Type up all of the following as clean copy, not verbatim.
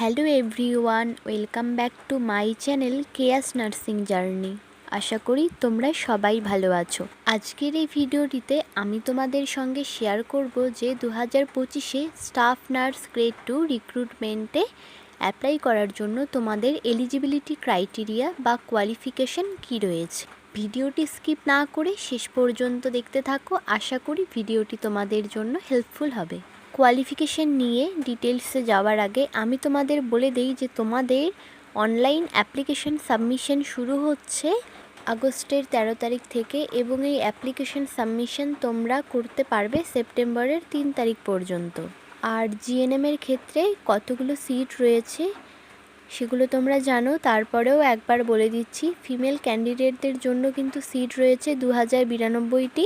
Hello everyone, welcome back to my channel chaos nursing journey. আশা করি তোমরা সবাই ভালো আছো। আজকের এই ভিডিওটিতে আমি তোমাদের সঙ্গে শেয়ার করব যে 2025-এ স্টাফ নার্স গ্রেড 2 রিক্রুটমেন্টে অ্যাপ্লাই করার জন্য তোমাদের এলিজিবিলিটি ক্রাইটেরিয়া বা কোয়ালিফিকেশন কী রয়েছে। ভিডিওটি স্কিপ না করে শেষ পর্যন্ত দেখতে থাকো। আশা করি ভিডিওটি তোমাদের জন্য হেল্পফুল হবে। কোয়ালিফিকেশন নিয়ে ডিটেলসে যাওয়ার আগে আমি তোমাদের বলে দিই যে তোমাদের অনলাইন অ্যাপ্লিকেশন সাবমিশন শুরু হচ্ছে আগস্টের 13 তারিখ থেকে এবং এই অ্যাপ্লিকেশন সাবমিশন তোমরা করতে পারবে সেপ্টেম্বরের 3 তারিখ পর্যন্ত। আর জিএনএমের ক্ষেত্রে কতগুলো সিট রয়েছে সেগুলো তোমরা জানো, তারপরেও একবার বলে দিচ্ছি। ফিমেল ক্যান্ডিডেটদের জন্য কিন্তু সিট রয়েছে 2092টি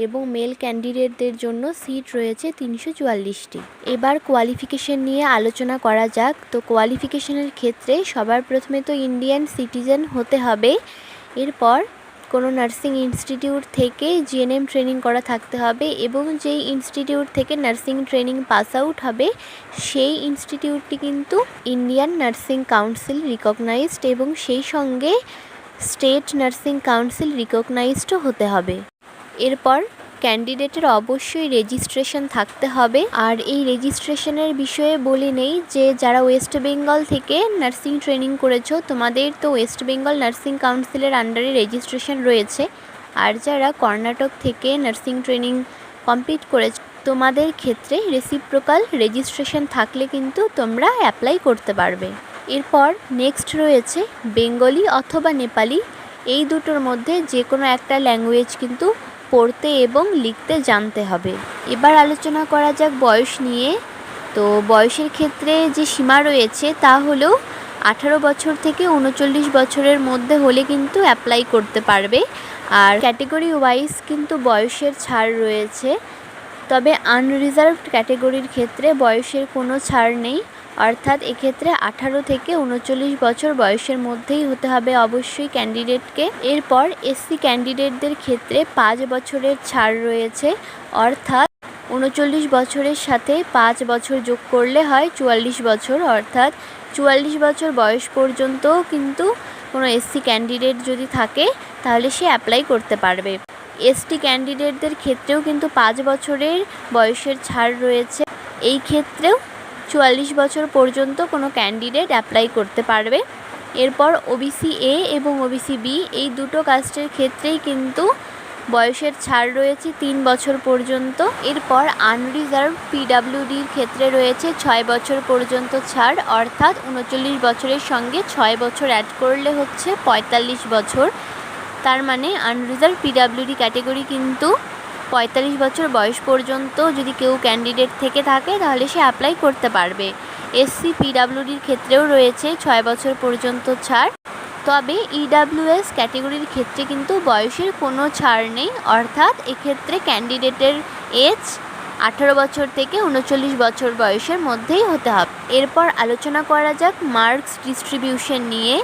এবং মেল ক্যান্ডিডেটদের জন্য সিট রয়েছে 344টি। এবার কোয়ালিফিকেশন নিয়ে আলোচনা করা যাক। তো কোয়ালিফিকেশনের ক্ষেত্রে সবার প্রথমে তো ইন্ডিয়ান সিটিজেন হতে হবে। এরপর কোনো নার্সিং ইনস্টিটিউট থেকে জিএনএম ট্রেনিং করা থাকতে হবে এবং যেই ইনস্টিটিউট থেকে নার্সিং ট্রেনিং পাস আউট হবে সেই ইনস্টিটিউটটি কিন্তু ইন্ডিয়ান নার্সিং কাউন্সিল রিকগনাইজড এবং সেই সঙ্গে স্টেট নার্সিং কাউন্সিল রিকগনাইজডও হতে হবে। এরপর ক্যান্ডিডেটের অবশ্যই রেজিস্ট্রেশন থাকতে হবে। আর এই রেজিস্ট্রেশনের বিষয়ে বলে নেই যে যারা ওয়েস্ট বেঙ্গল থেকে নার্সিং ট্রেনিং করেছো তোমাদের তো ওয়েস্ট বেঙ্গল নার্সিং কাউন্সিলের আন্ডারে রেজিস্ট্রেশন রয়েছে। আর যারা কর্ণাটক থেকে নার্সিং ট্রেনিং কমপ্লিট করেছো তোমাদের ক্ষেত্রে রেসিপ্রোকাল রেজিস্ট্রেশন থাকলে কিন্তু তোমরা অ্যাপ্লাই করতে পারবে। এরপর নেক্সট রয়েছে বেঙ্গলি অথবা নেপালি, এই দুটোর মধ্যে যে কোনো একটা ল্যাঙ্গুয়েজ কিন্তু পড়তে এবং লিখতে জানতে হবে। এবার আলোচনা করা যাক বয়স নিয়ে। তো বয়সের ক্ষেত্রে যে সীমা রয়েছে তা হলো 18 বছর থেকে 39 বছরের মধ্যে হলে কিন্তু অ্যাপ্লাই করতে পারবে। আর ক্যাটেগরি ওয়াইজ কিন্তু বয়সের ছাড় রয়েছে, তবে আনরিজার্ভড ক্যাটেগরির ক্ষেত্রে বয়সের কোনো ছাড় নেই, অর্থাৎ এক্ষেত্রে 18 থেকে 39 বছর বয়সের মধ্যেই হতে হবে অবশ্যই ক্যান্ডিডেটকে। এরপর এসসি ক্যান্ডিডেটদের ক্ষেত্রে 5 বছরের ছাড় রয়েছে, অর্থাৎ 39 বছরের সাথে 5 বছর যোগ করলে হয় 44 বছর, অর্থাৎ 44 বছর বয়স পর্যন্ত কিন্তু কোনো এসসি ক্যান্ডিডেট যদি থাকে তাহলে সে অ্যাপ্লাই করতে পারবে। এসটি ক্যান্ডিডেটদের ক্ষেত্রেও কিন্তু 5 বছরের বয়সের ছাড় রয়েছে, এই ক্ষেত্রেও 44 বছর পর্যন্ত কোনো ক্যান্ডিডেট অ্যাপ্লাই করতে পারবে। এরপর ওবিসি এ এবং ওবিসি বি এই দুটো কাস্টের ক্ষেত্রেই কিন্তু বয়সের ছাড় রয়েছে 3 বছর পর্যন্ত। এরপর আনরিজার্ভ পিডাব্লিউডির ক্ষেত্রে রয়েছে 6 বছর পর্যন্ত ছাড়, অর্থাৎ 39 বছরের সঙ্গে 6 বছর অ্যাড করলে হচ্ছে 45 বছর। তার মানে আনরিজার্ভ পিডাব্লিউডি ক্যাটেগরি কিন্তু 45 বছর বয়স পর্যন্ত যদি কেউ ক্যান্ডিডেট থেকে থাকে তাহলে সে অ্যাপ্লাই করতে পারবে। এসসি পিডাব্লিউডির ক্ষেত্রেও রয়েছে 6 বছর পর্যন্ত ছাড়, তবে ইডাব্লিউএস ক্যাটেগরির ক্ষেত্রে কিন্তু বয়সের কোনো ছাড় নেই, অর্থাৎ এক্ষেত্রে ক্যান্ডিডেটের এজ 18 বছর থেকে 39 বছর বয়সের মধ্যেই হতে হবে। এরপর আলোচনা করা যাক মার্কস ডিস্ট্রিবিউশন নিয়ে।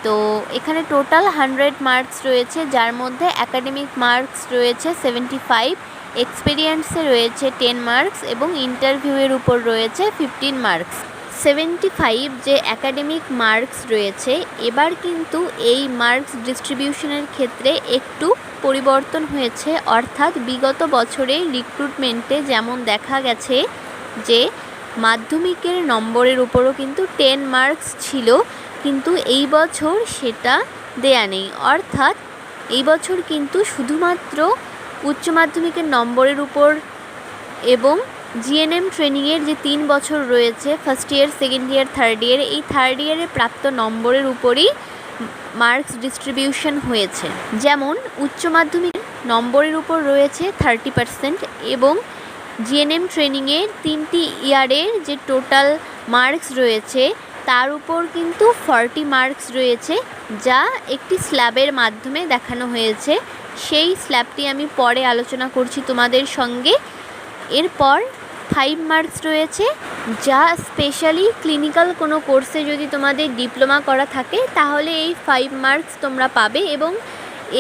তো এখানে টোটাল 100 মার্কস রয়েছে, যার মধ্যে অ্যাকাডেমিক মার্কস রয়েছে 75, এক্সপিরিয়েন্সে রয়েছে 10 মার্কস এবং ইন্টারভিউয়ের উপর রয়েছে 15 মার্কস। 75 যে অ্যাকাডেমিক মার্কস রয়েছে, এবার কিন্তু এই মার্কস ডিস্ট্রিবিউশনের ক্ষেত্রে একটু পরিবর্তন হয়েছে, অর্থাৎ বিগত বছরে রিক্রুটমেন্টে যেমন দেখা গেছে যে মাধ্যমিকের নম্বরের উপরও কিন্তু 10 মার্কস ছিল, কিন্তু এই বছর সেটা দেয়া নেই। অর্থাৎ এই বছর কিন্তু শুধুমাত্র উচ্চ মাধ্যমিকের নম্বরের উপর এবং জিএনএম ট্রেনিংয়ের যে 3 বছর রয়েছে first year, second year, third year, এই থার্ড ইয়ারে প্রাপ্ত নম্বরের উপরই মার্কস ডিস্ট্রিবিউশন হয়েছে। যেমন উচ্চ মাধ্যমিক নম্বরের উপর রয়েছে 30% এবং জিএনএম ট্রেনিংয়ের 3টি ইয়ারের যে টোটাল মার্কস রয়েছে তার উপর কিন্তু 40 মার্কস রয়েছে, যা একটি স্ল্যাবের মাধ্যমে দেখানো হয়েছে। সেই স্ল্যাবটি আমি পরে আলোচনা করছি তোমাদের সঙ্গে। এরপর 5 মার্কস রয়েছে, যা স্পেশালি ক্লিনিক্যাল কোনো কোর্সে যদি তোমাদের ডিপ্লোমা করা থাকে তাহলে এই 5 মার্কস তোমরা পাবে এবং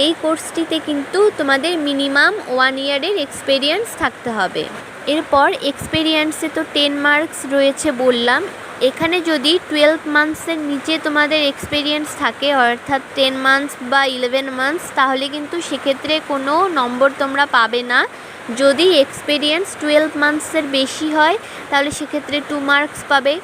এই কোর্সটিতে কিন্তু তোমাদের মিনিমাম 1 ইয়ারের এক্সপেরিয়েন্স থাকতে হবে। এরপর এক্সপেরিয়েন্সে তো 10 মার্কস রয়েছে বললাম, এখানে যদি 12 মান্থসের নিচে তোমাদের এক্সপিরিয়েন্স থাকে, অর্থাৎ 10 মান্থস বা 11 মান্থস, তাহলে কিন্তু সেক্ষেত্রে কোনো নম্বর তোমরা পাবে না। যদি এক্সপিরিয়েন্স 12 মান্থসের বেশি হয় তাহলে সেক্ষেত্রে 2 মার্কস পাবে।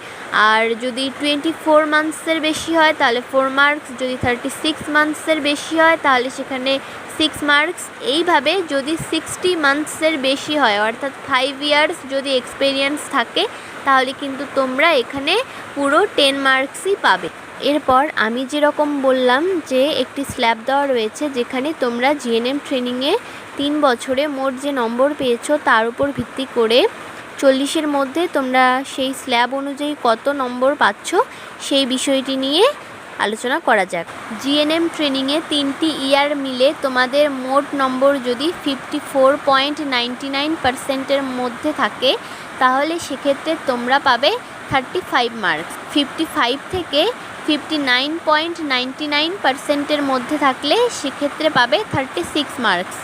আর যদি 24 মান্থসের বেশি হয় তাহলে 4 মার্কস, যদি 36 মান্থসের বেশি হয় তাহলে সেখানে 6 মার্কস। এইভাবে যদি 60 মান্থসের বেশি হয়, অর্থাৎ 5 ইয়ার্স যদি এক্সপিরিয়েন্স থাকে, তাহলে কিন্তু তোমরা এখানে পুরো 10 মার্কসই পাবে। এরপর আমি যেরকম বললাম যে একটি স্ল্যাব দেওয়া রয়েছে, যেখানে তোমরা জিএনএম ট্রেনিংয়ে 3 বছরে মোট যে নম্বর পেয়েছো তার উপর ভিত্তি করে 40-এর মধ্যে তোমরা সেই স্ল্যাব অনুযায়ী কত নম্বর পাচ্ছ সেই বিষয়টি নিয়ে আলোচনা করা যাক। জিএনএম ট্রেনিংয়ে 3টি ইয়ার মিলে তোমাদের মোট নম্বর যদি 54.99%-এর মধ্যে থাকে, তাহলে সেক্ষেত্রে তোমরা পাবে 35 মার্কস। 55 থেকে 59.99%-এর মধ্যে থাকলে সেক্ষেত্রে পাবে 36 মার্কস।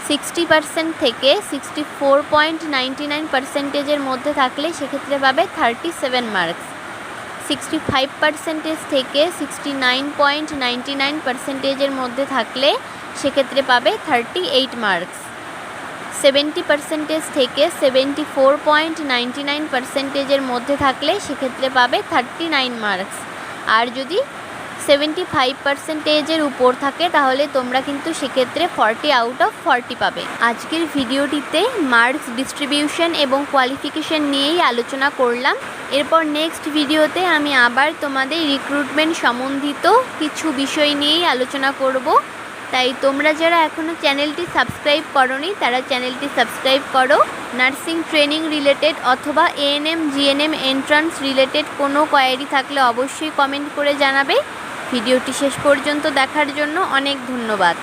60% থেকে 64.99%-এর মধ্যে থাকলে সেক্ষেত্রে পাবে 37 মার্কস। 65% থেকে 69.99%-এর মধ্যে থাকলে সেক্ষেত্রে পাবে 38 মার্কস। 70% থেকে 74.99%-এর মধ্যে থাকলে সেক্ষেত্রে পাবে 39 মার্কস। আর যদি 75%-এর উপর থাকে তাহলে তোমরা কিন্তু সেক্ষেত্রে 40 আউট অফ 40 পাবে। আজকের ভিডিওটিতে মার্কস ডিস্ট্রিবিউশন এবং কোয়ালিফিকেশন নিয়েই আলোচনা করলাম। এরপর নেক্সট ভিডিওতে আমি আবার তোমাদের রিক্রুটমেন্ট সম্বন্ধিত কিছু বিষয় নিয়েই আলোচনা করব। তাই তোমরা যারা এখনও চ্যানেলটি সাবস্ক্রাইব করোনি তারা চ্যানেলটি সাবস্ক্রাইব করো। নার্সিং ট্রেনিং রিলেটেড অথবা এএনএম জিএনএম এন্ট্রান্স রিলেটেড কোনো কোয়ারি থাকলে অবশ্যই কমেন্ট করে জানাবে। ভিডিওটি শেষ পর্যন্ত দেখার জন্য অনেক ধন্যবাদ।